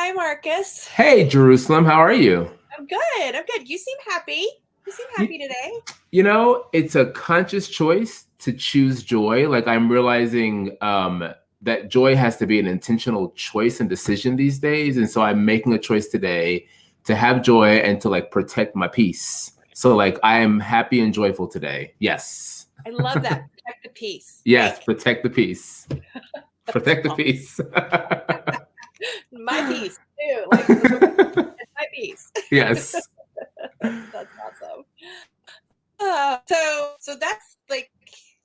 Hi, Marcus. Hey, Jerusalem, how are you? I'm good. I'm good. You seem happy. You seem You, happy today. it's a conscious choice to choose joy. Like I'm realizing that joy has to be an intentional choice and decision these days. And so I'm making a choice today to have joy and to like protect my peace. So like I am happy and joyful today. Yes. I love that. Protect the peace. Yes, Like, protect the peace. that's Protect the awesome. peace. My peace, too. Like, it's my peace. Yes. That's awesome. So that's like,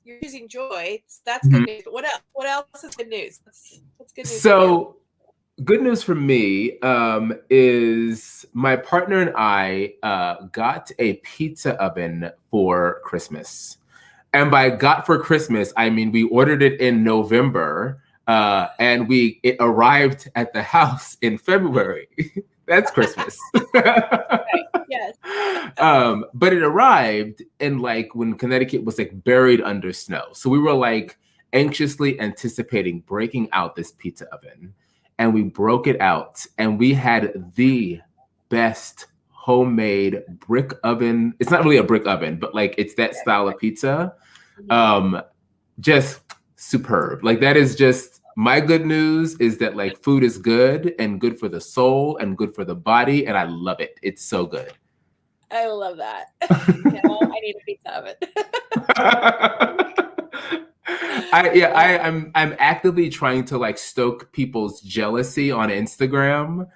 you're choosing joy. So that's good Mhm. news. What else? What else is good news? What's good news for you? So good news for me is my partner and I got a pizza oven for Christmas. And by got for Christmas, I mean we ordered it in November and it arrived at the house in February. That's Christmas. Right. Yes. But it arrived and like when Connecticut was like buried under snow. So we were like anxiously anticipating breaking out this pizza oven. And we broke it out and we had the best homemade brick oven. It's not really a brick oven, but like it's that style of pizza. Um, just superb. Like that is just my good news is that like food is good and good for the soul and good for the body. And I love it. It's so good. I love that. I need a pizza oven. I'm actively trying to like stoke people's jealousy on Instagram.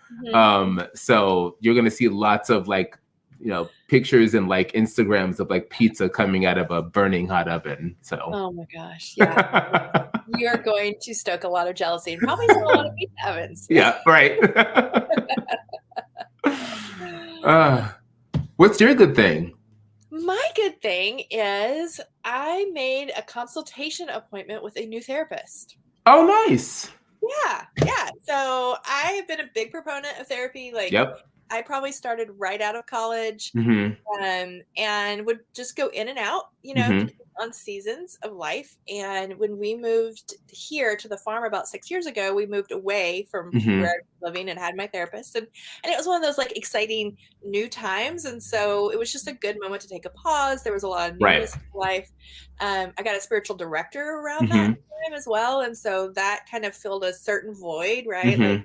So you're gonna see lots of like pictures and like Instagrams of like pizza coming out of a burning hot oven. So oh my gosh, yeah. You're going to stoke a lot of jealousy and probably sell a lot of pizza ovens. Yeah, right. What's your good thing? My good thing is I made a consultation appointment with a new therapist. Oh, nice. Yeah. So I have been a big proponent of therapy. Like, Yep. I probably started right out of college and would just go in and out, on seasons of life. And when we moved here to the farm about 6 years ago, we moved away from where I was living and had my therapist. And it was one of those like exciting new times. And so it was just a good moment to take a pause. There was a lot of newness in life. I got a spiritual director around that time as well. And so that kind of filled a certain void, right? Like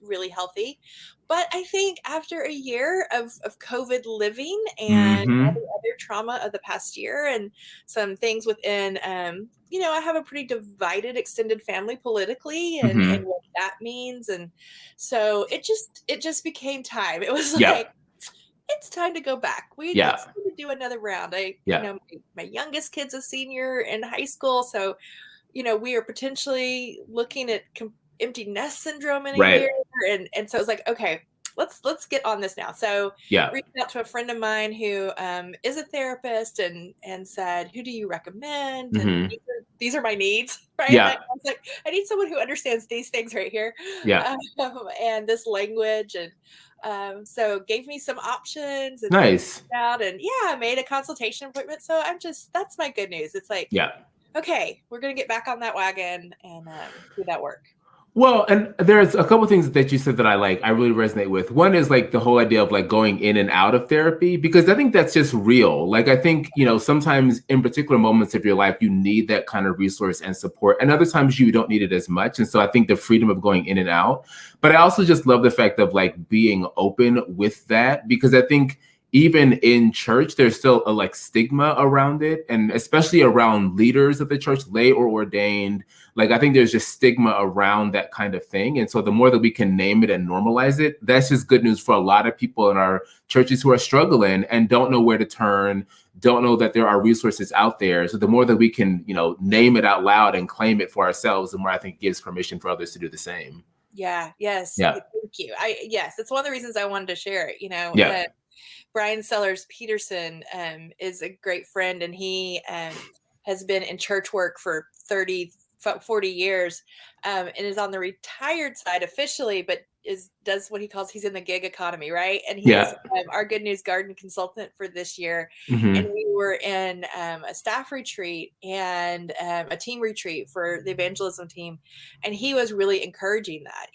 really healthy. But I think after a year of COVID living and all the other trauma of the past year and some things within, I have a pretty divided extended family politically and what that means. And so it just became time. It was like, it's time to go back. Let's do another round. My youngest kid's a senior in high school. So, we are potentially looking at empty nest syndrome in a year. And so it's like, okay, let's get on this now. So reached out to a friend of mine who is a therapist and said, who do you recommend? And these are my needs, right? Yeah. I was like, I need someone who understands these things right here. Yeah. And this language. And so gave me some options and nice. Out and I made a consultation appointment. So that's my good news. It's like, okay, we're going to get back on that wagon and do that work. Well, and there's a couple of things that you said that I really resonate with. One is like the whole idea of like going in and out of therapy, because I think that's just real. Like, I think, sometimes in particular moments of your life, you need that kind of resource and support. And other times you don't need it as much. And so I think the freedom of going in and out, but I also just love the fact of like being open with that, because I think even in church, there's still a like stigma around it, and especially around leaders of the church, lay or ordained. Like, I think there's just stigma around that kind of thing. And so the more that we can name it and normalize it, that's just good news for a lot of people in our churches who are struggling and don't know where to turn, don't know that there are resources out there. So the more that we can, name it out loud and claim it for ourselves, the more I think it gives permission for others to do the same. Yeah. Yes. Yeah. Thank you. Yes, it's one of the reasons I wanted to share it, Brian Sellers Peterson is a great friend, and he has been in church work for 40 years and is on the retired side officially, but does what he calls, he's in the gig economy, right? And he's our Good News Garden consultant for this year. And we were in a staff retreat and a team retreat for the evangelism team. And he was really encouraging that,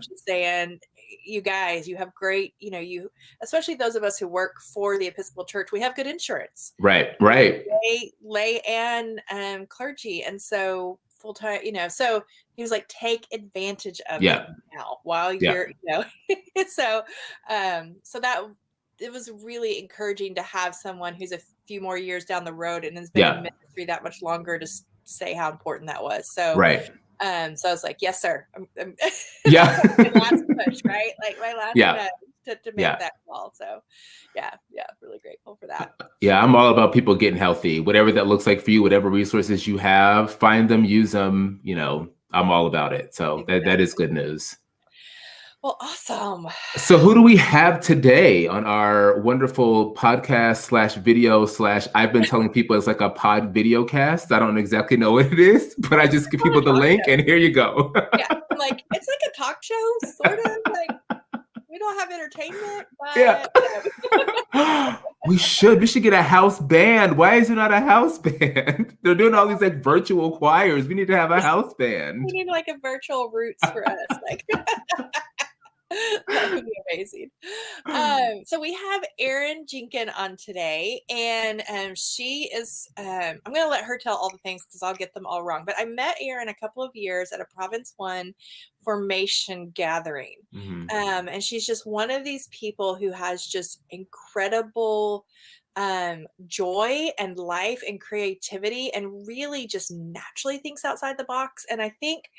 just saying, you guys, you have great, you, especially those of us who work for the Episcopal Church, we have good insurance. Right. Lay and clergy. And so full-time, so he was like, take advantage of it now while you're, so that it was really encouraging to have someone who's a few more years down the road and has been in ministry that much longer to say how important that was. So, so I was like, yes, sir. I'm my last push, right? Like my last to make that call. So really grateful for that. Yeah, I'm all about people getting healthy, whatever that looks like for you, whatever resources you have, find them, use them, I'm all about it. So that is good news. Well, awesome. So who do we have today on our wonderful podcast /video / I've been telling people it's like a pod video cast. I don't exactly know what it is, but I just give people the link and here you go. I'm like, it's like a talk show, sort of like we don't have entertainment, but we should get a house band. Why is it not a house band? They're doing all these like virtual choirs. We need to have a house band. We need like a virtual roots for us. Like that would be amazing. So we have Aaron Jenkyn on today, and she is I'm going to let her tell all the things because I'll get them all wrong, but I met Aaron a couple of years at a Province 1 formation gathering. And she's just one of these people who has just incredible joy and life and creativity and really just naturally thinks outside the box. And I think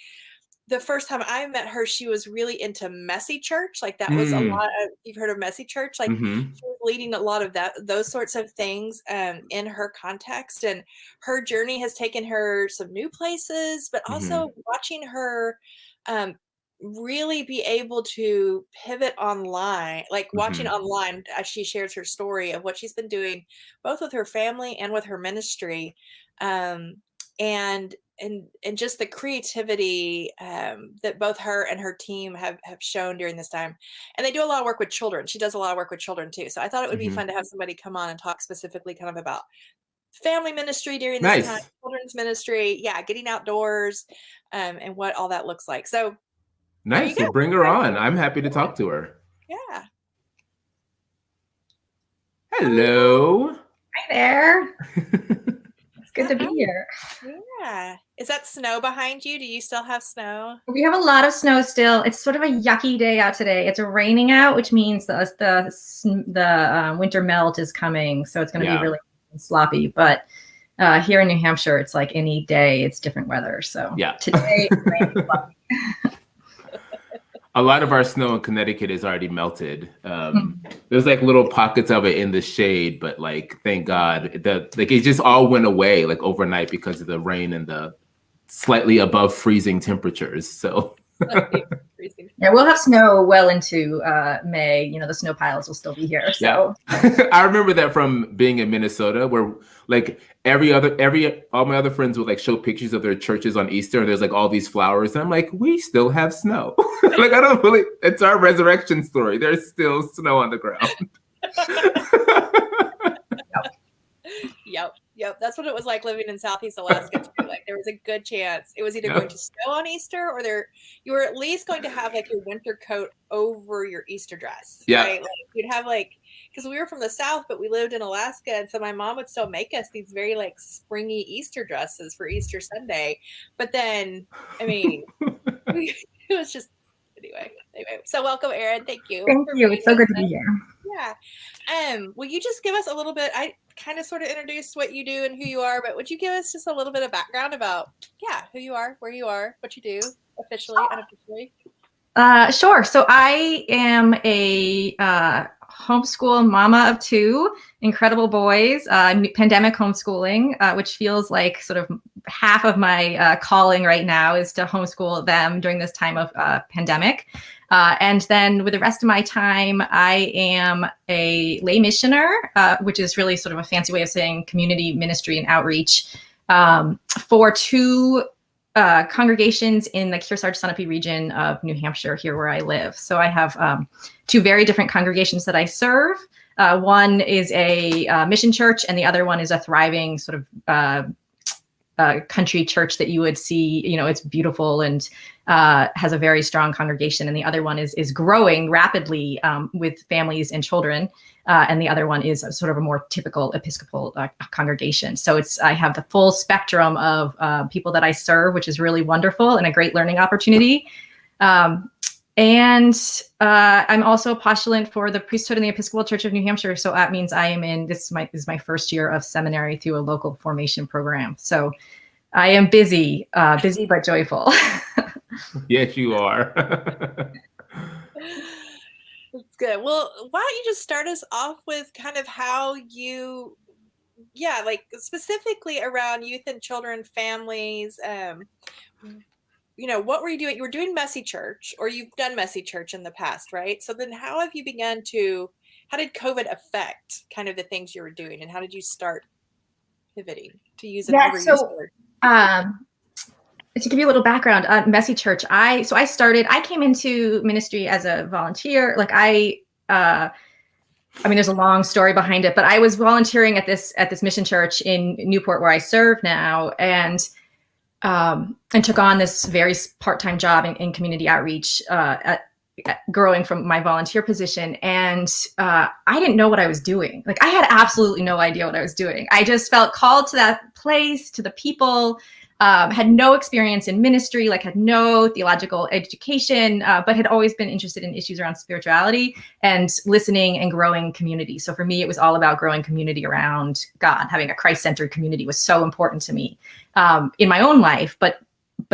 the first time I met her, she was really into messy church. Like that was a lot of, you've heard of messy church. Like she was leading a lot of those sorts of things in her context. And her journey has taken her some new places, but also watching her really be able to pivot online, like watching online as she shares her story of what she's been doing, both with her family and with her ministry. And just the creativity that both her and her team have shown during this time. And they do a lot of work with children. She does a lot of work with children too. So I thought it would be fun to have somebody come on and talk specifically kind of about family ministry during this time, children's ministry, getting outdoors, and what all that looks like. So nice. We'll bring her on. I'm happy to talk to her. Yeah. Hello. Hi there. Good to be here. Yeah. Is that snow behind you? Do you still have snow? We have a lot of snow still. It's sort of a yucky day out today. It's raining out, which means the winter melt is coming. So it's going to be really sloppy. But here in New Hampshire, it's like any day, it's different weather. So today it's raining sloppy. A lot of our snow in Connecticut is already melted. There's like little pockets of it in the shade, but like, thank God, it just all went away like overnight because of the rain and the slightly above freezing temperatures. So yeah, we'll have snow well into May. The snow piles will still be here. So I remember that from being in Minnesota, where like all my other friends would like show pictures of their churches on Easter, and there's like all these flowers, and I'm like, we still have snow. Like it's our resurrection story. There's still snow on the ground. Yep. That's what it was like living in Southeast Alaska too. Like there was a good chance it was either going to snow on Easter or you were at least going to have like your winter coat over your Easter dress. Yeah. Right? Like you'd have because we were from the South, but we lived in Alaska. And so my mom would still make us these very like springy Easter dresses for Easter Sunday. But then, I mean, it was just, anyway. So welcome, Aaron. Thank you. Thank you. It's so good to be here. Yeah. Will you just give us a little bit, I kind of sort of introduced what you do and who you are, but would you give us just a little bit of background about, who you are, where you are, what you do officially, unofficially? Sure. So I am a homeschool mama of 2 incredible boys, pandemic homeschooling, which feels like sort of half of my calling right now is to homeschool them during this time of pandemic. And then with the rest of my time, I am a lay missioner, which is really sort of a fancy way of saying community ministry and outreach for 2 congregations in the Kearsarge-Sunapee region of New Hampshire, here where I live. So I have 2 very different congregations that I serve. One is a mission church, and the other one is a thriving sort of country church that you would see, it's beautiful and has a very strong congregation. And the other one is growing rapidly with families and children. And the other one is sort of a more typical Episcopal congregation. So I have the full spectrum of people that I serve, which is really wonderful and a great learning opportunity. And I'm also a postulant for the priesthood in the Episcopal Church of New Hampshire. So that means I am this is my first year of seminary through a local formation program. So I am busy but joyful. Yes, you are. That's good. Well, why don't you just start us off with kind of how you, like specifically around youth and children, families, what were you doing? You were doing Messy Church, or you've done Messy Church in the past, right? So then how have you how did COVID affect kind of the things you were doing, and how did you start pivoting to use an overused word? To give you a little background on Messy Church, I came into ministry as a volunteer. Like there's a long story behind it, but I was volunteering at this mission church in Newport where I serve now, and took on this very part-time job in community outreach, growing from my volunteer position. And I didn't know what I was doing. Like I had absolutely no idea what I was doing. I just felt called to that place, to the people, had no experience in ministry, like had no theological education, but had always been interested in issues around spirituality and listening and growing community. So for me, it was all about growing community around God. Having a Christ-centered community was so important to me in my own life, but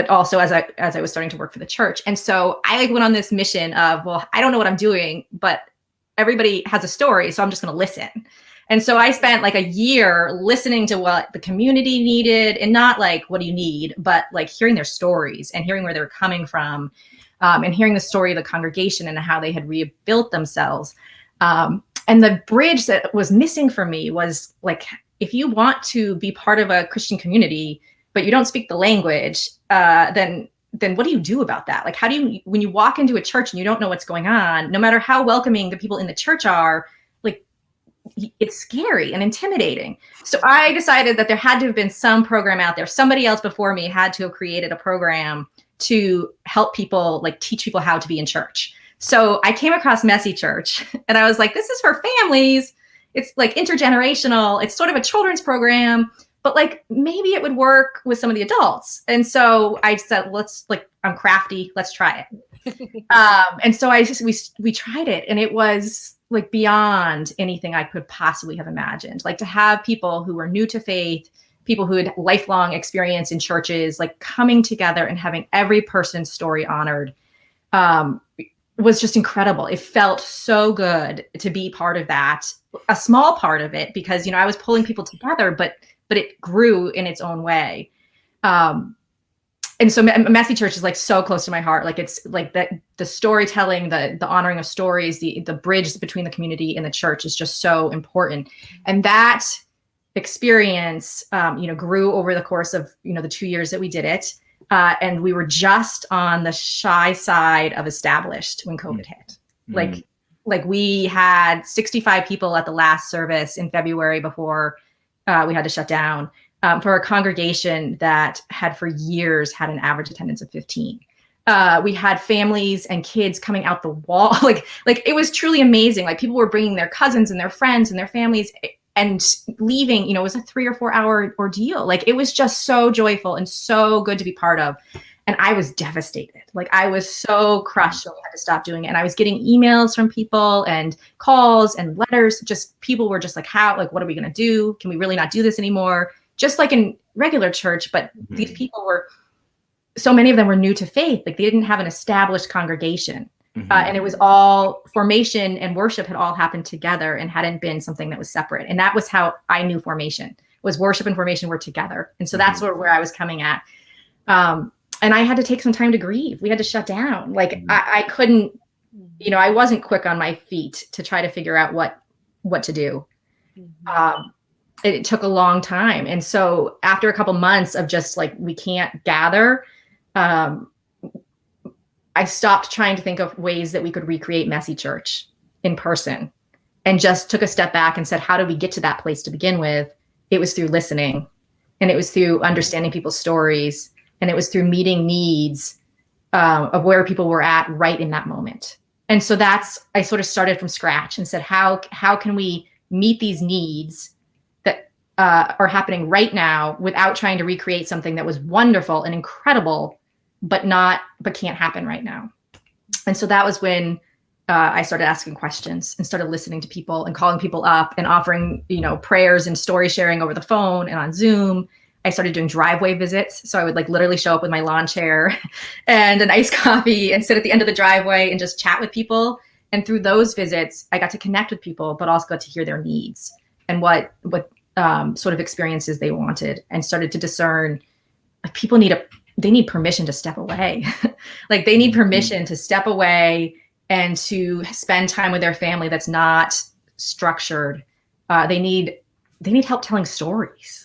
also as I was starting to work for the church. And so I went on this mission of, well, I don't know what I'm doing, but everybody has a story, so I'm just going to listen. And so I spent like a year listening to what the community needed, and not like, what do you need, but like hearing their stories and hearing where they were coming from, and hearing the story of the congregation and how they had rebuilt themselves. And the bridge that was missing for me was like, if you want to be part of a Christian community, but you don't speak the language, then what do you do about that? Like, how do you, when you walk into a church and you don't know what's going on, no matter how welcoming the people in the church are, it's scary and intimidating. So I decided that there had to have been some program out there. Somebody else before me had to have created a program to help people, like teach people how to be in church. So I came across Messy Church and I was like, this is for families. It's like intergenerational. It's sort of a children's program, but like maybe it would work with some of the adults. And so I said, I'm crafty. Let's try it. And so we tried it, and it was like beyond anything I could possibly have imagined. Like to have people who were new to faith, people who had lifelong experience in churches, like coming together and having every person's story honored, was just incredible. It felt so good to be part of that, a small part of it, because, I was pulling people together, but it grew in its own way. And so Messy Church is like so close to my heart. Like it's like that, the storytelling, the honoring of stories, the bridge between the community and the church is just so important. And that experience, grew over the course of, the 2 years that we did it. And we were just on the shy side of established when COVID hit. Mm-hmm. Like we had 65 people at the last service in February before we had to shut down. For a congregation that had for years had an average attendance of 15. We had families and kids coming out the wall. Like it was truly amazing. Like people were bringing their cousins and their friends and their families and leaving, it was a 3 or 4 hour ordeal. Like it was just so joyful and so good to be part of. And I was devastated. Like I was so crushed when we had to stop doing it. And I was getting emails from people and calls and letters. Just people were just like, what are we going to do? Can we really not do this anymore? Just like in regular church, but these people so many of them were new to faith. Like they didn't have an established congregation. And it was all formation and worship had all happened together and hadn't been something that was separate. And that was how I knew formation was worship and formation were together. And so that's where I was coming at. And I had to take some time to grieve. We had to shut down. Like I couldn't, I wasn't quick on my feet to try to figure out what to do. It took a long time. And so after a couple months of just like, we can't gather, I stopped trying to think of ways that we could recreate Messy Church in person, and just took a step back and said, how did we get to that place to begin with? It was through listening and it was through understanding people's stories, and it was through meeting needs of where people were at right in that moment. And so I sort of started from scratch and said, how can we meet these needs that are happening right now without trying to recreate something that was wonderful and incredible, but can't happen right now. And so that was when I started asking questions and started listening to people and calling people up and offering, prayers and story sharing over the phone and on Zoom. I started doing driveway visits. So I would literally show up with my lawn chair and an iced coffee and sit at the end of the driveway and just chat with people. And through those visits, I got to connect with people, but also got to hear their needs and what sort of experiences they wanted, and started to discern people they need permission to step away. They need permission to step away and to spend time with their family that's not structured. They need help telling stories.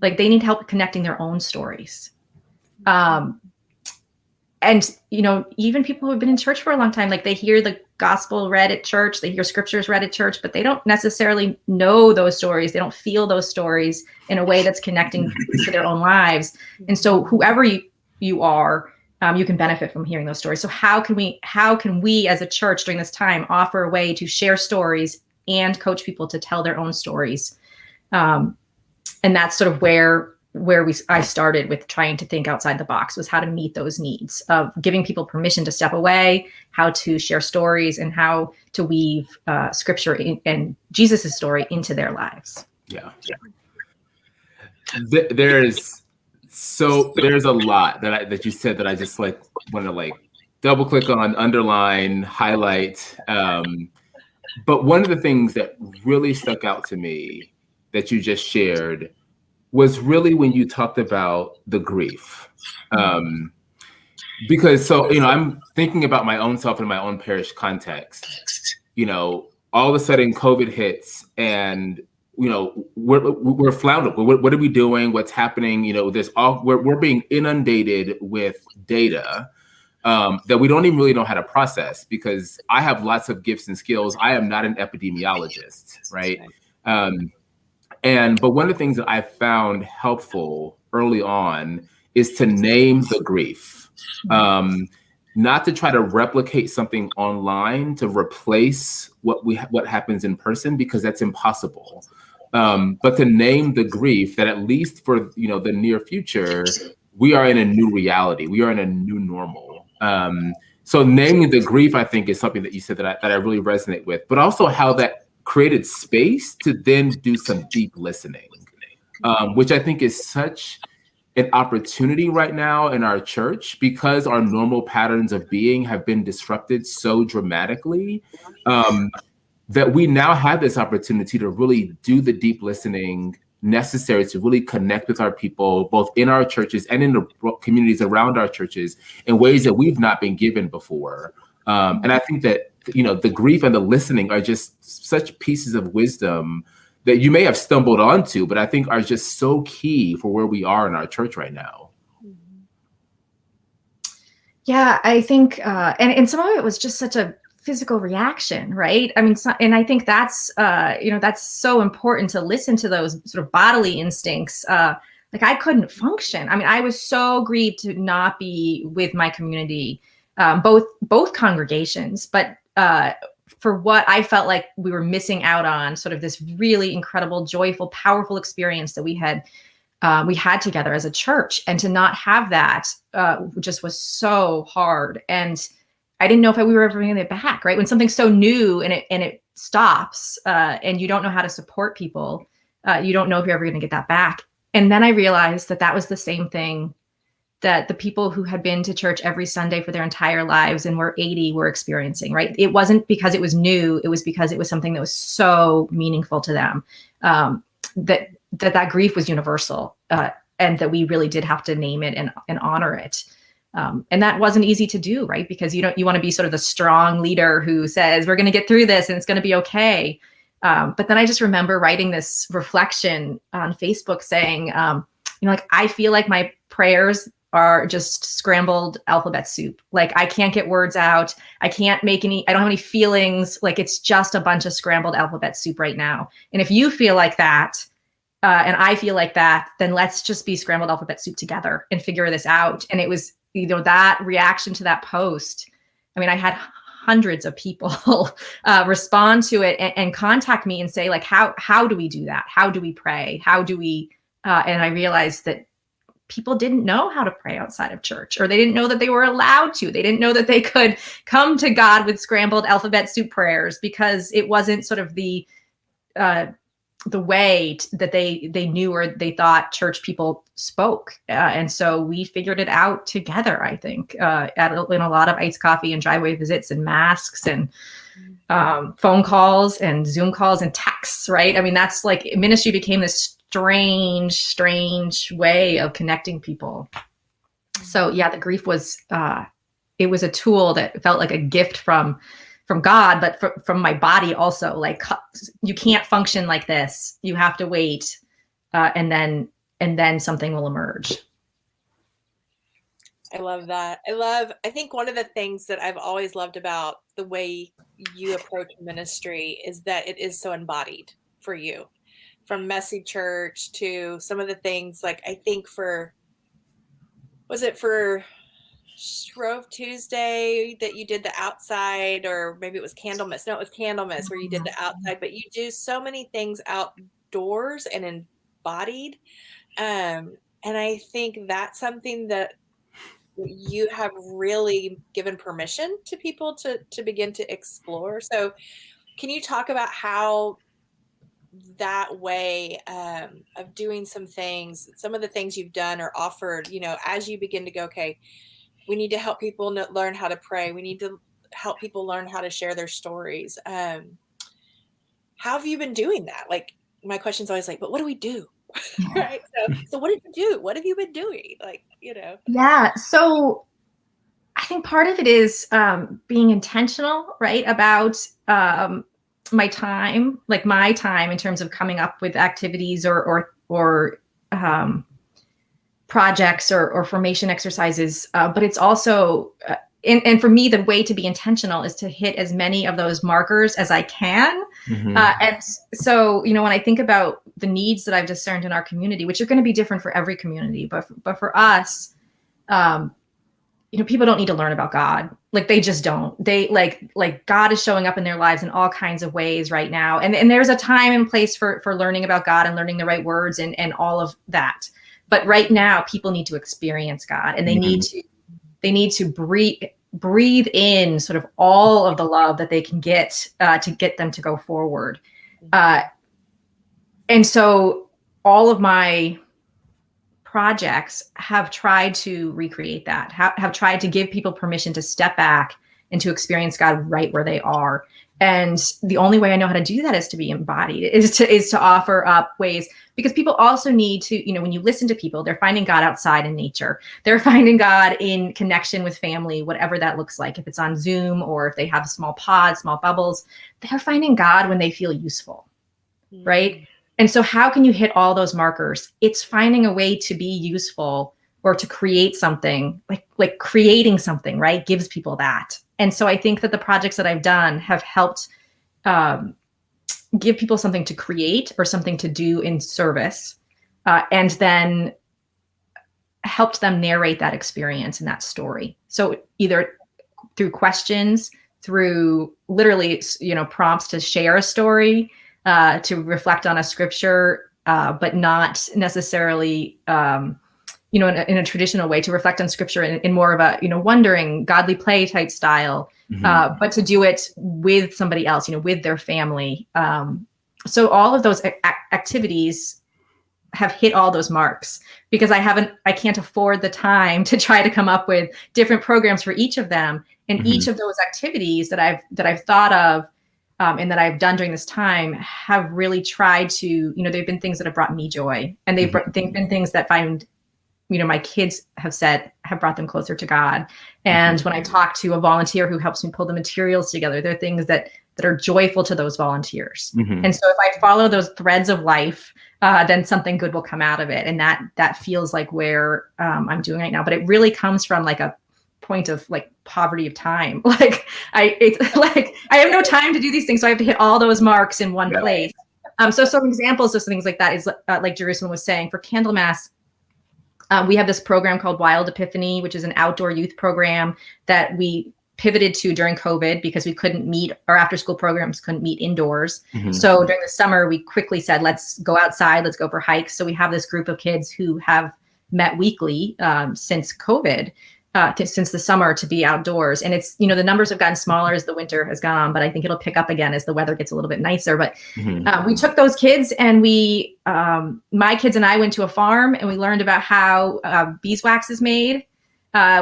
They need help connecting their own stories. And, even people who have been in church for a long time, they hear the gospel read at church, they hear scriptures read at church, but they don't necessarily know those stories. They don't feel those stories in a way that's connecting to their own lives. And so whoever you are, you can benefit from hearing those stories. So how can we as a church during this time offer a way to share stories and coach people to tell their own stories? And that's sort of where I started with trying to think outside the box, was how to meet those needs of giving people permission to step away, how to share stories, and how to weave scripture and Jesus' story into their lives. Yeah. There's a lot that you said that I just want to double click on, underline, highlight. But one of the things that really stuck out to me that you just shared was really when you talked about the grief. Because I'm thinking about my own self in my own parish context. All of a sudden COVID hits and we're floundering. What are we doing? What's happening? We're being inundated with data that we don't even really know how to process, because I have lots of gifts and skills. I am not an epidemiologist, right? But one of the things that I found helpful early on is to name the grief, not to try to replicate something online to replace what happens in person, because that's impossible. But to name the grief, that at least for the near future, we are in a new reality. We are in a new normal. So naming the grief, I think, is something that you said that I really resonate with, but also how that created space to then do some deep listening, which I think is such an opportunity right now in our church, because our normal patterns of being have been disrupted so dramatically, that we now have this opportunity to really do the deep listening necessary to really connect with our people, both in our churches and in the communities around our churches, in ways that we've not been given before. And I think that the grief and the listening are just such pieces of wisdom that you may have stumbled onto, but I think are just so key for where we are in our church right now. Yeah, I think, and some of it was just such a physical reaction, right? I mean, and I think that's, that's so important to listen to those sort of bodily instincts. I couldn't function. I mean, I was so grieved to not be with my community, both congregations, but for what I felt like we were missing out on, sort of this really incredible, joyful, powerful experience that we had together as a church, and to not have that just was so hard. And I didn't know if we were ever going to get it back, right? When something's so new and it stops, and you don't know how to support people, you don't know if you're ever going to get that back. And then I realized that was the same thing that the people who had been to church every Sunday for their entire lives and were 80 were experiencing, right? It wasn't because it was new. It was because it was something that was so meaningful to them, that grief was universal, and that we really did have to name it and honor it. And that wasn't easy to do, right? Because you want to be sort of the strong leader who says, we're going to get through this and it's going to be okay. But then I just remember writing this reflection on Facebook saying, I feel like my prayers are just scrambled alphabet soup. I can't get words out. I don't have any feelings. It's just a bunch of scrambled alphabet soup right now. And if you feel like that, and I feel like that, then let's just be scrambled alphabet soup together and figure this out. And it was, that reaction to that post. I mean, I had hundreds of people respond to it and contact me and say, like, how do we do that? How do we pray? How do we, and I realized that people didn't know how to pray outside of church, or they didn't know that they were allowed to. They didn't know that they could come to God with scrambled alphabet soup prayers, because it wasn't sort of the way that they knew or they thought church people spoke. And so we figured it out together, I think, in a lot of iced coffee and driveway visits and masks and phone calls and Zoom calls and texts, right? I mean, that's like, ministry became this strange way of connecting people. So yeah, the grief was, it was a tool that felt like a gift from God, but from my body also. Like, you can't function like this. You have to wait, and then something will emerge. I love that. I think one of the things that I've always loved about the way you approach ministry is that it is so embodied for you, from messy church to some of the things, like, I think was it for Shrove Tuesday that you did the outside, or maybe it was Candlemas. No, it was Candlemas where you did the outside, but you do so many things outdoors and embodied. And I think that's something that you have really given permission to people to begin to explore. So can you talk about how that way of doing some of the things you've done or offered, as you begin to go, okay, we need to help people learn how to pray. We need to help people learn how to share their stories. How have you been doing that? Like, my question's always like, but what do we do? Right? So what did you do? What have you been doing? Like, Yeah. So I think part of it is being intentional, right? About my time in terms of coming up with activities or projects or formation exercises. But it's also, and for me, the way to be intentional is to hit as many of those markers as I can. Mm-hmm. And so, when I think about the needs that I've discerned in our community, which are going to be different for every community, but for us, people don't need to learn about God. Like, they just don't. They like God is showing up in their lives in all kinds of ways right now. And there's a time and place for learning about God and learning the right words and all of that. But right now, people need to experience God, and they need to breathe in sort of all of the love that they can get to get them to go forward. And so all of my projects have tried to recreate that, have tried to give people permission to step back and to experience God right where they are. And the only way I know how to do that is to be embodied, is to offer up ways, because people also need to, when you listen to people, they're finding God outside in nature. They're finding God in connection with family, whatever that looks like. If it's on Zoom or if they have small pods, small bubbles, they're finding God when they feel useful, right? And so how can you hit all those markers? It's finding a way to be useful or to create something, like creating something, right? Gives people that. And so I think that the projects that I've done have helped give people something to create or something to do in service, and then helped them narrate that experience and that story. So either through questions, through literally, prompts to share a story, to reflect on a scripture, but not necessarily, in a traditional way, to reflect on scripture in more of a, wondering, godly play type style, but to do it with somebody else, with their family. So all of those activities have hit all those marks, because I can't afford the time to try to come up with different programs for each of them. And each of those activities that I've thought of, and that I've done during this time have really tried to, they've been things that have brought me joy, and they've been things that my kids have brought them closer to God. And when I talk to a volunteer who helps me pull the materials together, they're things that are joyful to those volunteers. And so if I follow those threads of life, then something good will come out of it. And that feels like where I'm doing right now. But it really comes from like a point of like poverty of time. I have no time to do these things. So I have to hit all those marks in one place. So some examples of things like that is like Jerusalem was saying, for Candlemas, we have this program called Wild Epiphany, which is an outdoor youth program that we pivoted to during COVID because we couldn't meet, our after school programs couldn't meet indoors. So during the summer, we quickly said, let's go outside, let's go for hikes. So we have this group of kids who have met weekly since COVID, since the summer, to be outdoors. And it's, the numbers have gotten smaller as the winter has gone on, but I think it'll pick up again as the weather gets a little bit nicer. But we took those kids and my kids and I went to a farm and we learned about how beeswax is made.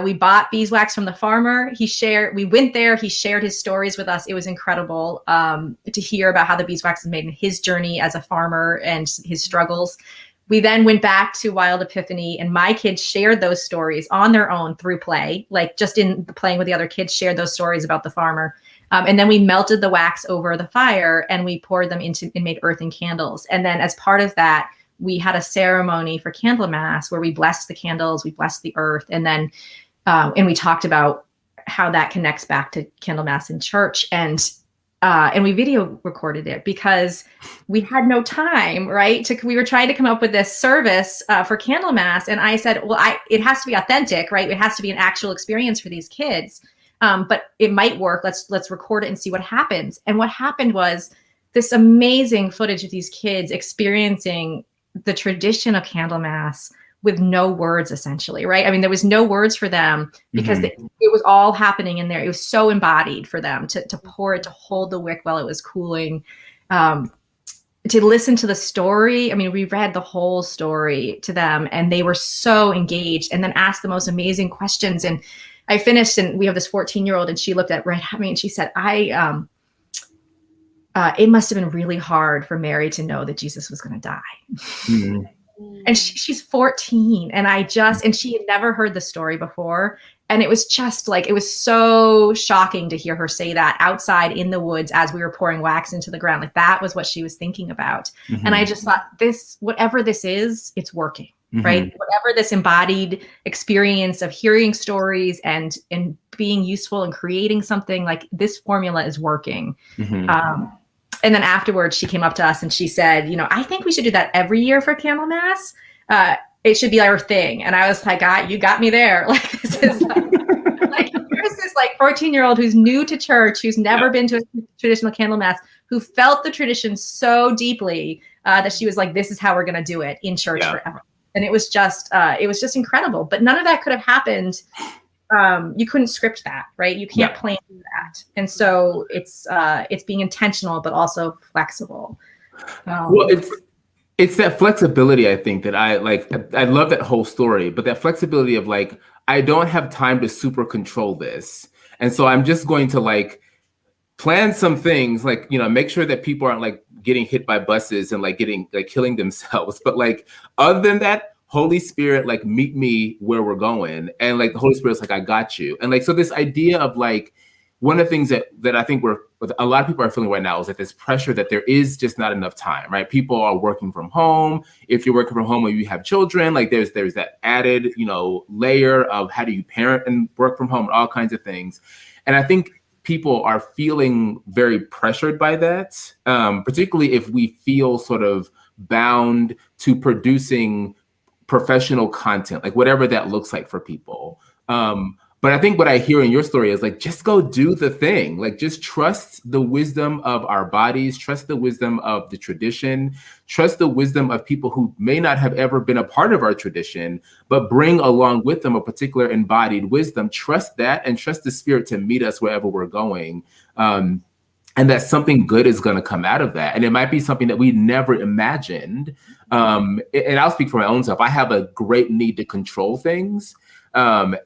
We bought beeswax from the farmer. We went there, he shared his stories with us. It was incredible to hear about how the beeswax is made and his journey as a farmer and his struggles. We then went back to Wild Epiphany and my kids shared those stories on their own through play, like just in playing with the other kids, shared those stories about the farmer. And then we melted the wax over the fire and we poured them into and made earthen candles. And then as part of that, we had a ceremony for Candlemas where we blessed the candles, we blessed the earth, and then and we talked about how that connects back to Candlemas in church, and we video recorded it because we had no time, right? We were trying to come up with this service for Candlemas, and I said, well, it has to be authentic, right? It has to be an actual experience for these kids, but it might work. Let's record it and see what happens. And what happened was this amazing footage of these kids experiencing the tradition of Candlemas with no words, essentially, right? I mean, there was no words for them because it was all happening in there. It was so embodied for them to pour it, to hold the wick while it was cooling, to listen to the story. I mean, we read the whole story to them and they were so engaged, and then asked the most amazing questions. And I finished, and we have this 14-year-old, and she looked right at me and she said, it must have been really hard for Mary to know that Jesus was going to die. And she's 14, and she had never heard the story before. And it was just like, it was so shocking to hear her say that outside in the woods as we were pouring wax into the ground. Like, that was what she was thinking about. And I just thought, whatever this is, it's working, right? Whatever this embodied experience of hearing stories and being useful and creating something, like, this formula is working. And then afterwards, she came up to us and she said, I think we should do that every year for Candlemas. It should be our thing. And I was like, you got me there. Like, this is like here's this 14-year-old who's new to church, who's never been to a traditional Candlemas, who felt the tradition so deeply that she was like, this is how we're going to do it in church forever. And it was just incredible. But none of that could have happened. You couldn't script that, right? You can't plan that. And so it's being intentional, but also flexible. Well, it's that flexibility, I think, that I like. I love that whole story, but that flexibility of like, I don't have time to super control this. And so I'm just going to plan some things, make sure that people aren't getting hit by buses and killing themselves. But other than that, Holy Spirit, meet me where we're going. And the Holy Spirit's I got you. And so this idea of one of the things that I think a lot of people are feeling right now is this pressure that there is just not enough time, right? People are working from home. If you're working from home or you have children, there's that added, layer of how do you parent and work from home and all kinds of things. And I think people are feeling very pressured by that, particularly if we feel sort of bound to producing professional content, whatever that looks like for people. But I think what I hear in your story is just go do the thing. Just trust the wisdom of our bodies, trust the wisdom of the tradition, trust the wisdom of people who may not have ever been a part of our tradition, but bring along with them a particular embodied wisdom. Trust that and trust the Spirit to meet us wherever we're going. And that something good is going to come out of that. And it might be something that we never imagined. And I'll speak for my own self. I have a great need to control things. And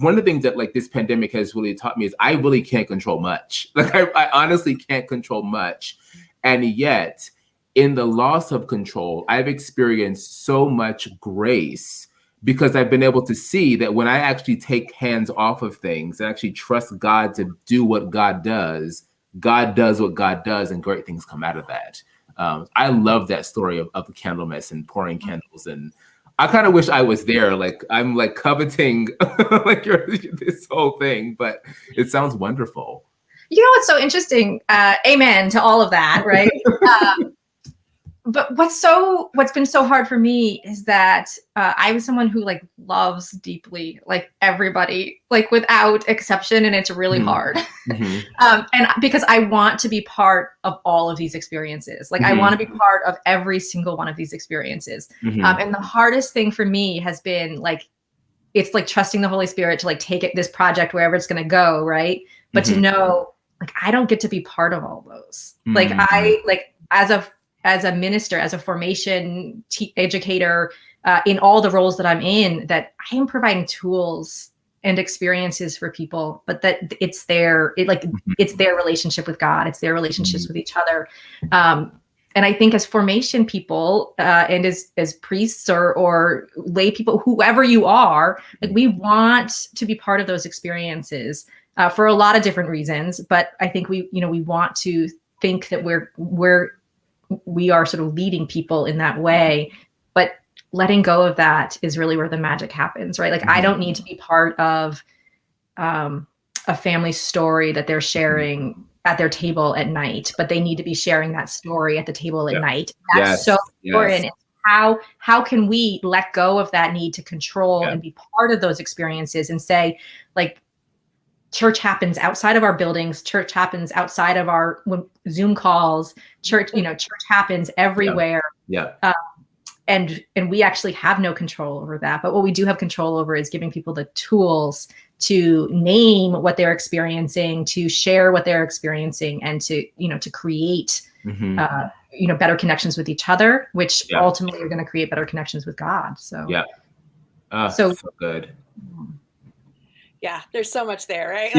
one of the things that this pandemic has really taught me is I really can't control much. I honestly can't control much. And yet in the loss of control, I've experienced so much grace because I've been able to see that when I actually take hands off of things and actually trust God to do what God does what God does, and great things come out of that. I love that story of the Candlemas and pouring candles, and I kind of wish I was there. I'm coveting this whole thing, but it sounds wonderful. You know what's so interesting? Amen to all of that, right? But what's been so hard for me is that I was someone who like loves deeply, like everybody, like without exception, and it's really hard. And because I want to be part of all of these experiences, like I want to be part of every single one of these experiences. And the hardest thing for me has been like, it's like trusting the Holy Spirit to like take this project wherever it's going to go, right? But to know, like, I don't get to be part of all those. Like I like as a minister, as a formation educator, in all the roles that I'm in, that I am providing tools and experiences for people, but that it's their relationship with God, it's their relationships with each other. And I think as formation people and as priests or lay people, whoever you are, like we want to be part of those experiences for a lot of different reasons. But I think we want to think that we are sort of leading people in that way, but letting go of that is really where the magic happens, right? Like I don't need to be part of a family story that they're sharing at their table at night, but they need to be sharing that story at the table at night. That's so important. How can we let go of that need to control and be part of those experiences and say, like, church happens outside of our buildings. Church happens outside of our Zoom calls. Church happens everywhere. And we actually have no control over that. But what we do have control over is giving people the tools to name what they're experiencing, to share what they're experiencing, and to create better connections with each other, which ultimately are going to create better connections with God. So so good. Yeah, there's so much there, right?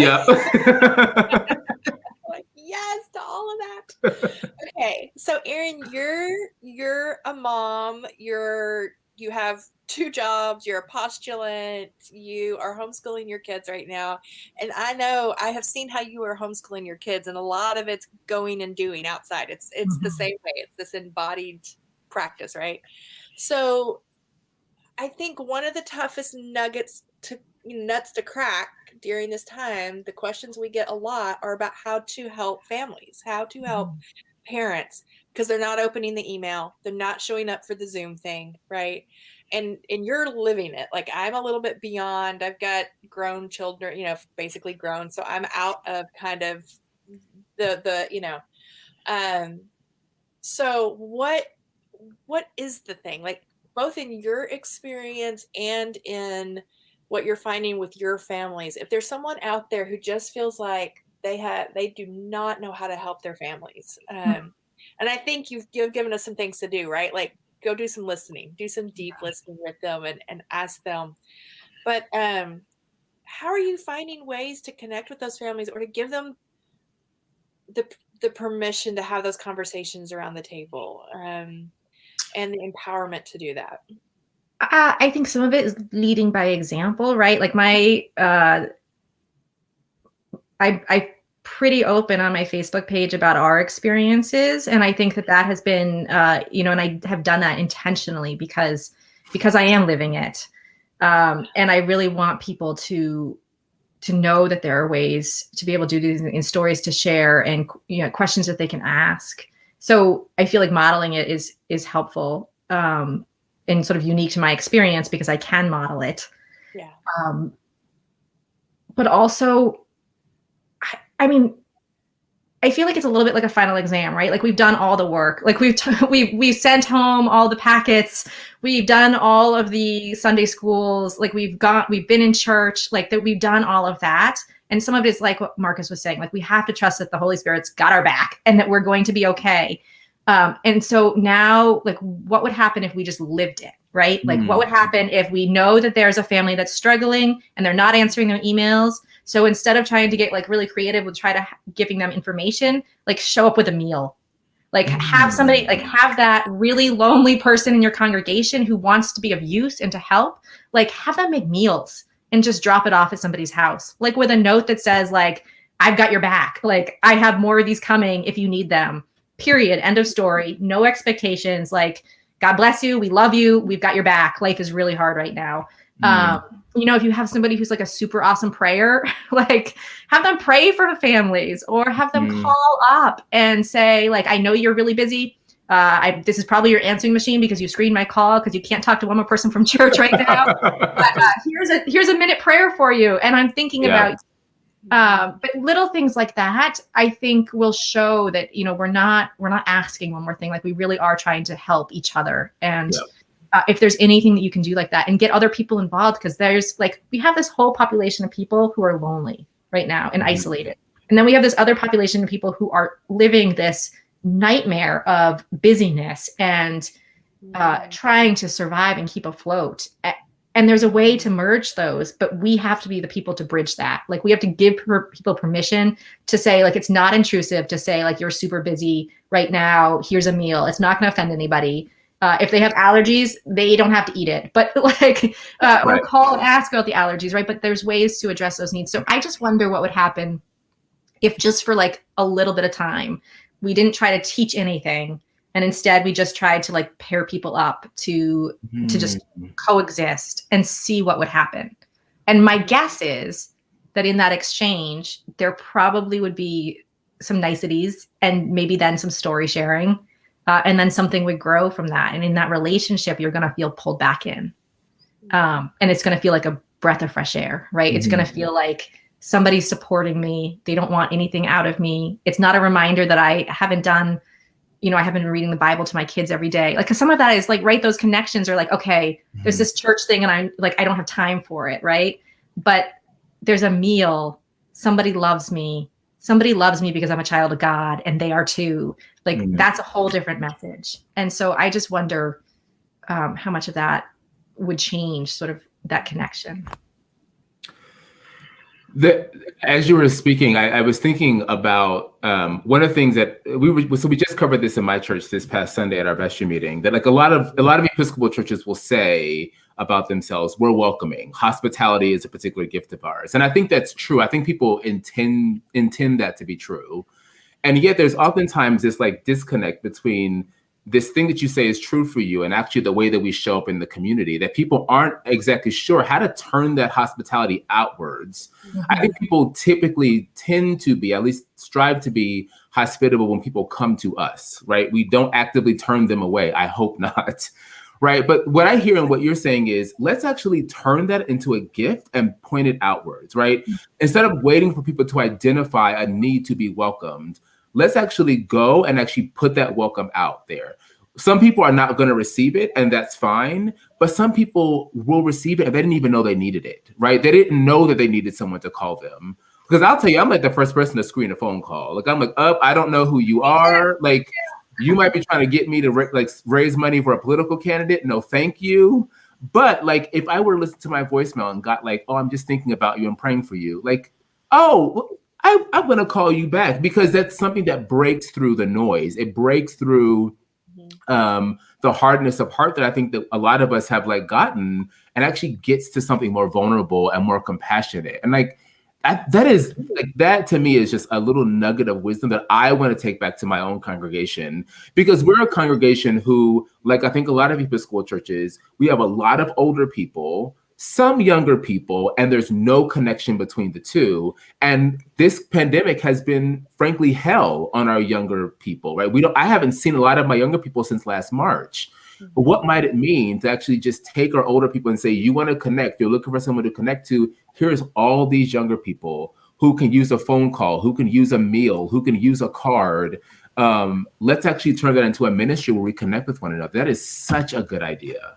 Like, yes to all of that. Okay, so Aaron, you're a mom. You have 2 jobs. You're a postulant. You are homeschooling your kids right now, and I know I have seen how you are homeschooling your kids, and a lot of it's going and doing outside. It's the same way. It's this embodied practice, right? So, I think one of the toughest nuts to crack during this time, the questions we get a lot are about how to help families, how to help parents, because they're not opening the email, they're not showing up for the Zoom thing, right? And you're living it. Like I'm a little bit beyond. I've got grown children, basically grown, so I'm out of kind of the. So what is the thing, like both in your experience and in what you're finding with your families, if there's someone out there who just feels like they do not know how to help their families. And I think you've given us some things to do, right? Like go do some listening, do some deep listening with them and ask them. But how are you finding ways to connect with those families or to give them the permission to have those conversations around the table and the empowerment to do that? I think some of it is leading by example, right? Like I pretty open on my Facebook page about our experiences. And I think that has been, and I have done that intentionally because I am living it. And I really want people to know that there are ways to be able to do these in stories to share and, questions that they can ask. So I feel like modeling it is helpful. And sort of unique to my experience because I can model it. Yeah. But also, I feel like it's a little bit like a final exam, right? Like we've done all the work. Like we've sent home all the packets. We've done all of the Sunday schools. Like we've been in church. Like that we've done all of that. And some of it is like what Marcus was saying. Like we have to trust that the Holy Spirit's got our back and that we're going to be okay. And so now, like, what would happen if we just lived it, right? Like, what would happen if we know that there's a family that's struggling and they're not answering their emails? So instead of trying to get like really creative with giving them information, like show up with a meal, like have somebody, like have that really lonely person in your congregation who wants to be of use and to help, like have them make meals and just drop it off at somebody's house, like with a note that says like, I've got your back. Like I have more of these coming if you need them. Period. End of story. No expectations. Like, God bless you. We love you. We've got your back. Life is really hard right now. If you have somebody who's like a super awesome prayer, like have them pray for the families or have them call up and say, like, I know you're really busy. This is probably your answering machine because you screened my call because you can't talk to one more person from church right now. But, here's a minute prayer for you. And I'm thinking about, but little things like that, I think will show that, we're not asking one more thing. Like we really are trying to help each other. And if there's anything that you can do like that and get other people involved, because there's we have this whole population of people who are lonely right now and isolated. And then we have this other population of people who are living this nightmare of busyness and trying to survive and keep afloat. And there's a way to merge those, but we have to be the people to bridge that. Like we have to give people permission to say, it's not intrusive to say, you're super busy right now. Here's a meal. It's not going to offend anybody. If they have allergies, they don't have to eat it. But or call and ask about the allergies, right? But there's ways to address those needs. So I just wonder what would happen if just for a little bit of time, we didn't try to teach anything, and instead we just tried to pair people up to just coexist and see what would happen. And my guess is that in that exchange, there probably would be some niceties and maybe then some story sharing, and then something would grow from that. And in that relationship, you're going to feel pulled back in, and it's going to feel like a breath of fresh air, right? It's going to feel like somebody's supporting me. They don't want anything out of me. It's not a reminder that I haven't done, I haven't been reading the Bible to my kids every day. Cause some of that is right. Those connections are okay, there's this church thing and I don't have time for it. Right. But there's a meal. Somebody loves me because I'm a child of God and they are too. That's a whole different message. And so I just wonder how much of that would change sort of that connection. As you were speaking, I was thinking about one of the things that we just covered this in my church this past Sunday at our vestry meeting, that a lot of Episcopal churches will say about themselves, we're welcoming. Hospitality is a particular gift of ours. And I think that's true. I think people intend that to be true. And yet there's oftentimes this disconnect between this thing that you say is true for you and actually the way that we show up in the community, that people aren't exactly sure how to turn that hospitality outwards. I think people typically tend to be, at least strive to be, hospitable when people come to us, right? We don't actively turn them away. I hope not, right? But what I hear and what you're saying is, let's actually turn that into a gift and point it outwards, right? Instead of waiting for people to identify a need to be welcomed, let's actually go and actually put that welcome out there. Some people are not going to receive it, and that's fine. But some people will receive it and they didn't even know they needed it, right? They didn't know that they needed someone to call them. Because I'll tell you, I'm the first person to screen a phone call. I'm I don't know who you are. You might be trying to get me to raise money for a political candidate. No, thank you. But if I were to listen to my voicemail and got I'm just thinking about you and praying for you. I'm going to call you back, because that's something that breaks through the noise. It breaks through the hardness of heart that I think that a lot of us have gotten, and actually gets to something more vulnerable and more compassionate. And that to me is just a little nugget of wisdom that I want to take back to my own congregation, because we're a congregation who, I think a lot of Episcopal churches, we have a lot of older people, some younger people, and there's no connection between the two. And this pandemic has been, frankly, hell on our younger people, right? I haven't seen a lot of my younger people since last March. But what might it mean to actually just take our older people and say, you want to connect, you're looking for someone to connect to, here's all these younger people who can use a phone call, who can use a meal, who can use a card. Let's actually turn that into a ministry where we connect with one another. That is such a good idea.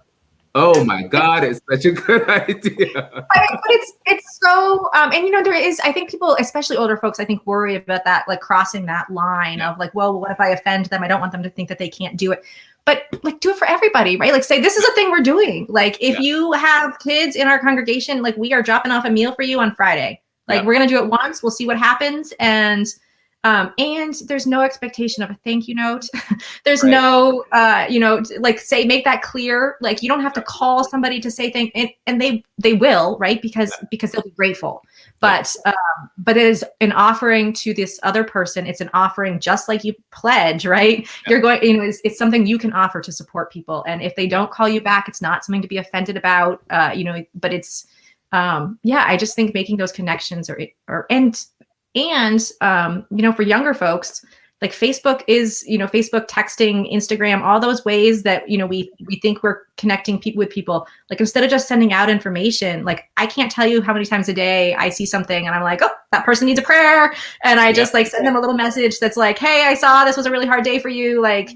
Oh my God, it's such a good idea. But it's so, and there is, I think people, especially older folks, I think worry about that, crossing that line of well, what if I offend them? I don't want them to think that they can't do it. But do it for everybody, right? Say, this is a thing we're doing. If you have kids in our congregation, we are dropping off a meal for you on Friday. We're going to do it once. We'll see what happens. And there's no expectation of a thank you note. There's no, say, make that clear. You don't have to call somebody to say thank, and they will, right? Because they'll be grateful. But it is an offering to this other person. It's an offering, just like you pledge, right? You're going, it's something you can offer to support people. And if they don't call you back, it's not something to be offended about, but it's, I just think making those connections and for younger folks, like Facebook is, Facebook, texting, Instagram, all those ways that, we think we're connecting people with people. Like, instead of just sending out information, like, I can't tell you how many times a day I see something and I'm like, oh, that person needs a prayer. And I just like send them a little message that's like, hey, I saw this was a really hard day for you. Like,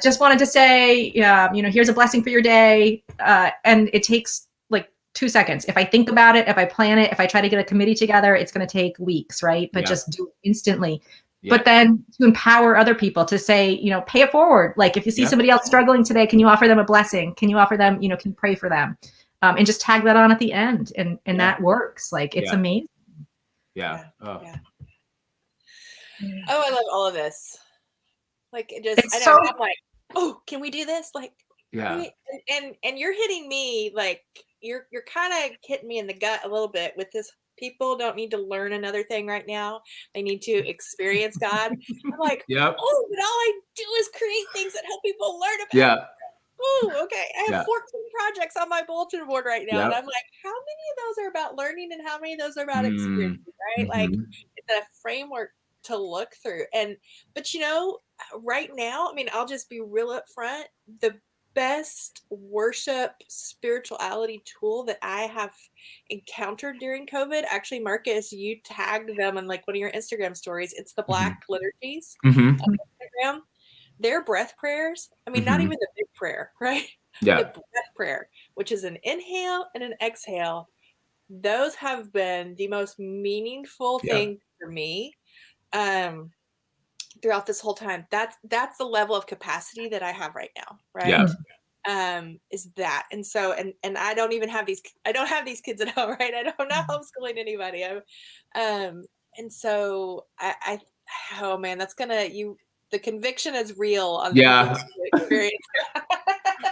just wanted to say, here's a blessing for your day. And it takes like 2 seconds. If I think about it, if I plan it, if I try to get a committee together, it's going to take weeks, right? But just do it instantly. Yeah. But then to empower other people to say, pay it forward. Like, if you see somebody else struggling today, can you offer them a blessing? Can you offer them, can you pray for them? And just tag that on at the end. And that works. Like, it's amazing. Yeah. Oh, I love all of this. Like, it just, I'm like, oh, can we do this? Like, and you're hitting me, like, you're kind of hitting me in the gut a little bit with this. People don't need to learn another thing right now. They need to experience God. I'm like, oh, but all I do is create things that help people learn about. Yeah. Oh, okay. I have 14 projects on my bulletin board right now. And I'm like, how many of those are about learning and how many of those are about experience, right? Like, it's a framework to look through. But right now, I mean, I'll just be real up front. The best worship spirituality tool that I have encountered during COVID, actually, Marcus, you tagged them in like one of your Instagram stories. It's the Black liturgies on Instagram. Their breath prayers. I mean, not even the big prayer, right? Yeah. The breath prayer, which is an inhale and an exhale. Those have been the most meaningful thing for me. Throughout this whole time, that's the level of capacity that I have right now, right? Is that, and so, and I don't even have these, I don't have these kids at home, right? I'm not homeschooling anybody. And so oh man, that's the conviction is real on the experience.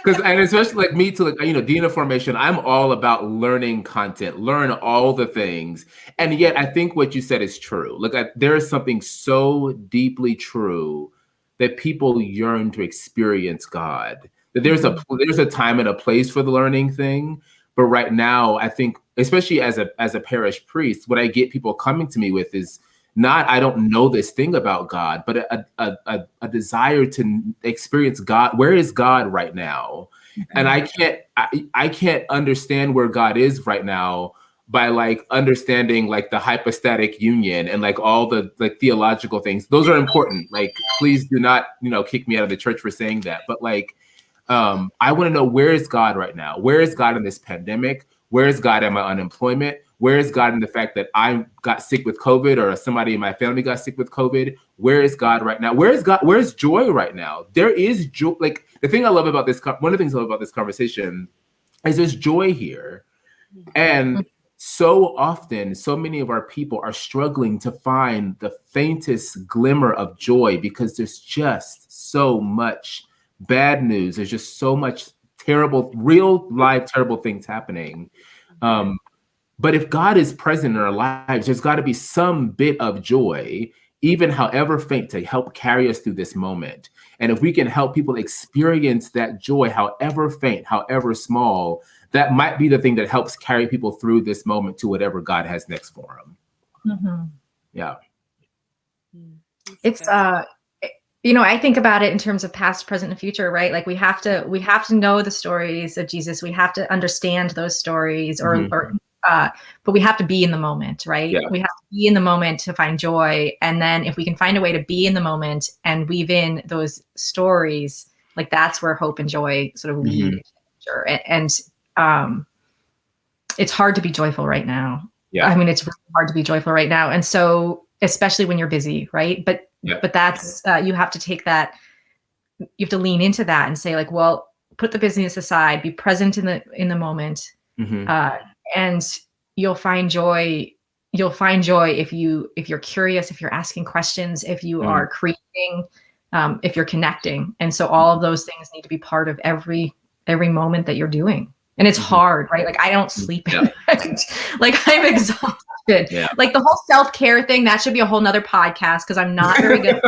Because, and especially like me, to like, Dina formation, I'm all about learning content, learn all the things. And yet I think what you said is true. Like, there is something so deeply true that people yearn to experience God, that there's a time and a place for the learning thing. But right now, I think, especially as a parish priest, what I get people coming to me with is not, I don't know this thing about God, but a desire to experience God. Where is God right now? And I can't understand where God is right now by like understanding like the hypostatic union and like all the like theological things. Those are important. Like, please do not, kick me out of the church for saying that. But like, I want to know, where is God right now? Where is God in this pandemic? Where is God in my unemployment? Where is God in the fact that I got sick with COVID, or somebody in my family got sick with COVID? Where is God right now? Where is God? Where is joy right now? There is joy. Like, the thing I love about this, one of the things I love about this conversation is there's joy here. And so often, so many of our people are struggling to find the faintest glimmer of joy because there's just so much bad news. There's just so much terrible, real life, terrible things happening. But if God is present in our lives, there's got to be some bit of joy, even however faint, to help carry us through this moment. And if we can help people experience that joy, however faint, however small, that might be the thing that helps carry people through this moment to whatever God has next for them. Yeah. It's, I think about it in terms of past, present, and future, right? Like, we have to know the stories of Jesus. We have to understand those stories, but we have to be in the moment, right? We have to be in the moment to find joy. And then if we can find a way to be in the moment and weave in those stories, like, that's where hope and joy sort of lead. And it's hard to be joyful right now. I mean, it's really hard to be joyful right now. And so, especially when you're busy, right? But that's, you have to take that, you have to lean into that and say, like, well, put the busyness aside, be present in the moment. And you'll find joy. You'll find joy if you're curious, if you're asking questions, if you are creating, if you're connecting. And so all of those things need to be part of every moment that you're doing. And it's hard, right? Like, I don't sleep at night. Like, I'm exhausted exhaustion. Yeah. Like the whole self-care thing, that should be a whole nother podcast because I'm not very good.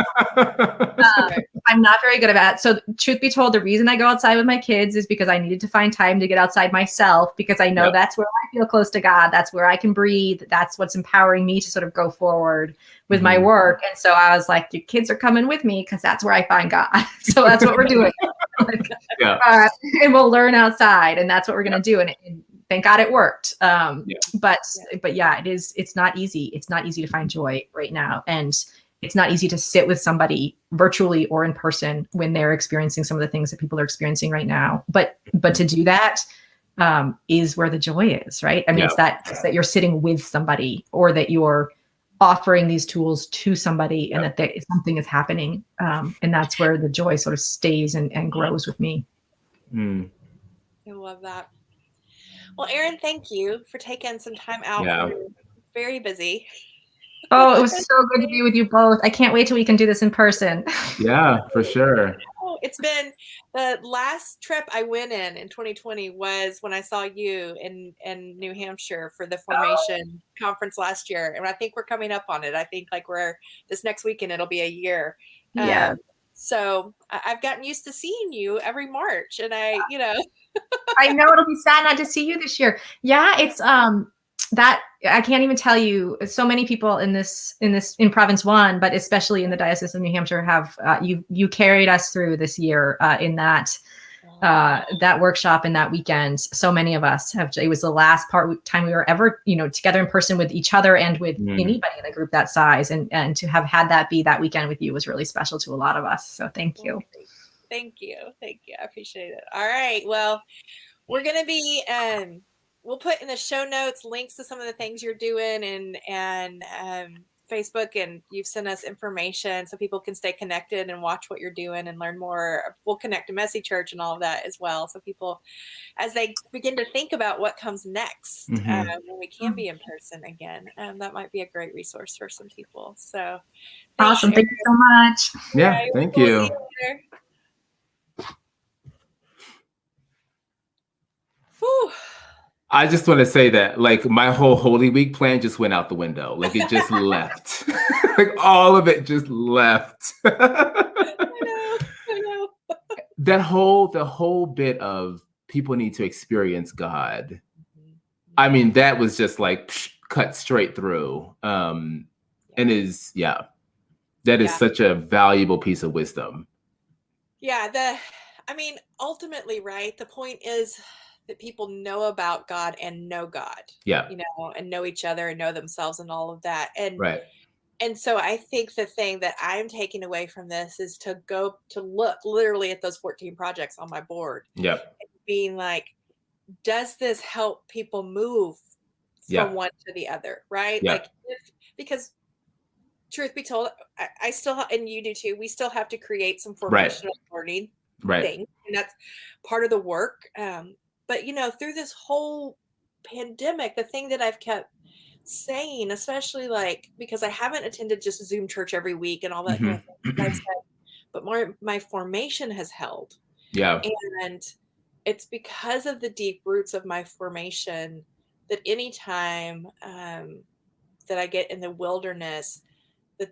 I'm not very good at it. So truth be told, the reason I go outside with my kids is because I needed to find time to get outside myself because I know that's where I feel close to God. That's where I can breathe. That's what's empowering me to sort of go forward with my work. And so I was like, your kids are coming with me because that's where I find God. So that's what we're doing. And we'll learn outside, and that's what we're going to do. And thank God it worked. But yeah, it's not easy. It's not easy to find joy right now. And it's not easy to sit with somebody virtually or in person when they're experiencing some of the things that people are experiencing right now. But to do that is where the joy is, right? I mean, it's that you're sitting with somebody or that you're offering these tools to somebody and that something is happening. And that's where the joy sort of stays and grows with me. I love that. Well, Aaron, thank you for taking some time out. You're very busy. Oh, it was so good to be with you both. I can't wait till we can do this in person. Yeah, for sure. Oh, it's been the last trip I went in 2020 was when I saw you in New Hampshire for the formation conference last year. And I think we're coming up on it. I think like this next weekend, it'll be a year. Yeah. So I've gotten used to seeing you every March and I know it'll be sad not to see you this year. Yeah. It's, that I can't even tell you. So many people in Province 1, but especially in the Diocese of New Hampshire, have you carried us through this year in that workshop and that weekend. So many of us have. It was the last time we were ever together in person with each other and with anybody in a group that size, and to have had that be that weekend with you was really special to a lot of us. So thank you. Thank you. I appreciate it. All right. Well, we're gonna be. We'll put in the show notes links to some of the things you're doing and Facebook, and you've sent us information so people can stay connected and watch what you're doing and learn more. We'll connect to Messy Church and all of that as well. So people, as they begin to think about what comes next, when we can be in person again, that might be a great resource for some people. So awesome. Thank you so much. Yeah, thank you. Whew. I just want to say that, like, my whole Holy Week plan just went out the window. Like, it just left. Like, all of it just left. I know. The whole bit of people need to experience God. I mean, that was just like cut straight through. That is such a valuable piece of wisdom. Yeah. Ultimately, right. The point is that people know about God and know God, and know each other and know themselves and all of that. And so I think the thing that I'm taking away from this is to go to look literally at those 14 projects on my board. Yeah. And being like, does this help people move from one to the other? Right. Yeah. Because truth be told, I still, and you do too, we still have to create some formational learning thing. And that's part of the work. But, through this whole pandemic, the thing that I've kept saying, especially because I haven't attended just Zoom church every week and all that kind of thing, I've said, but my formation has held. Yeah. And it's because of the deep roots of my formation that anytime that I get in the wilderness,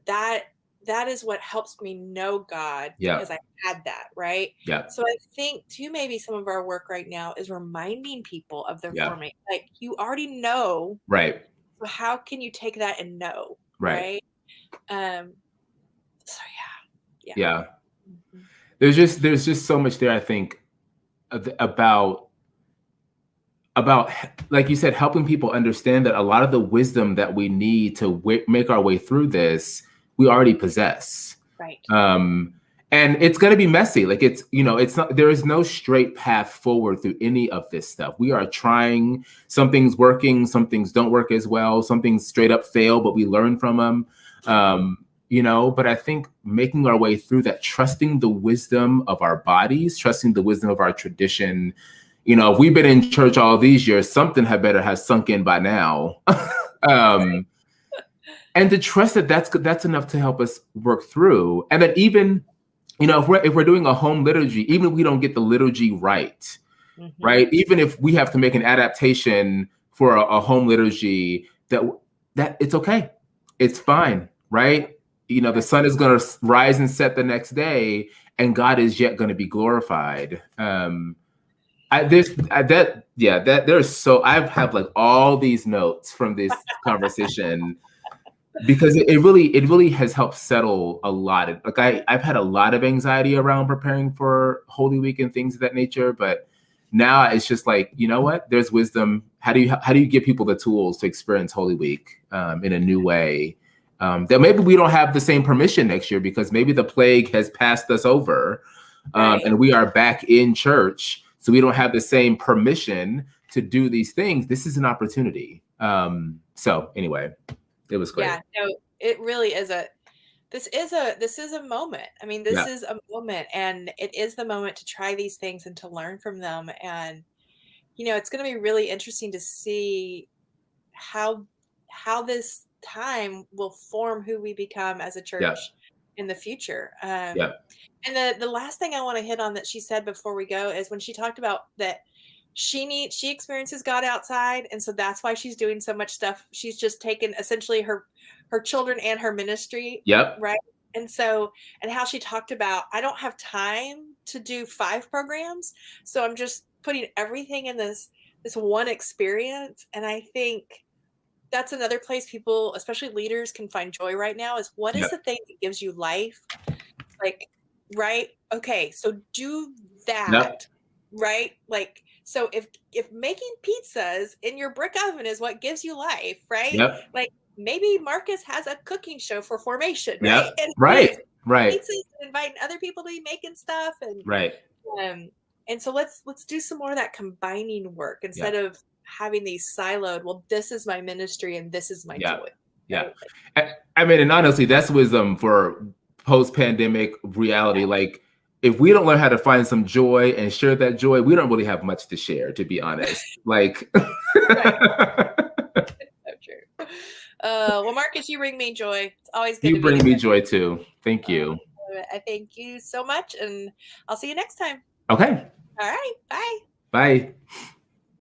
that is what helps me know God, because I had that, right? Yeah. So I think too, maybe some of our work right now is reminding people of their formation. Like, you already know, right? So how can you take that and know, right? So yeah. Mm-hmm. There's just so much there. I think about like you said, helping people understand that a lot of the wisdom that we need to make our way through this, we already possess. Right. And it's going to be messy. Like, it's not, there is no straight path forward through any of this stuff. We are trying. Some things working, some things don't work as well. Some things straight up fail, but we learn from them. But I think making our way through that, trusting the wisdom of our bodies, trusting the wisdom of our tradition. If we've been in church all these years, something had better have sunk in by now. And to trust that that's enough to help us work through. And that even, if we're doing a home liturgy, even if we don't get the liturgy right, right? Even if we have to make an adaptation for a home liturgy, that that it's okay. It's fine, right? You know, the sun is going to rise and set the next day, and God is yet going to be glorified. There's so I have like all these notes from this conversation because it really has helped settle a lot of, like I've had a lot of anxiety around preparing for Holy Week and things of that nature, but now it's just like, you know what, there's wisdom. How do you give people the tools to experience Holy Week in a new way, that maybe we don't have the same permission next year because maybe the plague has passed us over, and we are back in church, so we don't have the same permission to do these things. This is an opportunity. So anyway, it was great. Yeah, no, it really is this is a moment. I mean, this is a moment, and it is the moment to try these things and to learn from them. And, you know, it's going to be really interesting to see how this time will form who we become as a church in the future. And the last thing I want to hit on that she said before we go is when she talked about that she experiences God outside, and so that's why she's doing so much stuff. She's just taken essentially her children and her ministry, right? And so, and how she talked about, I don't have time to do 5 programs, so I'm just putting everything in this one experience. And I think that's another place people, especially leaders, can find joy right now, is what is the thing that gives you life? Like, right? Okay, so do that, right? Like, so if making pizzas in your brick oven is what gives you life, right? Like, maybe Marcus has a cooking show for Formation, right? And right. Pizzas and inviting other people to be making stuff, and and so let's do some more of that combining work instead of having these siloed. Well, this is my ministry and this is my joy. I mean, and honestly, that's wisdom for post-pandemic reality. Like, if we don't learn how to find some joy and share that joy, we don't really have much to share, to be honest. Like, It's so true. Well, Marcus, you bring me joy. It's always good. You bring me joy too. Thank you. I thank you so much, and I'll see you next time. Okay. All right. Bye. Bye.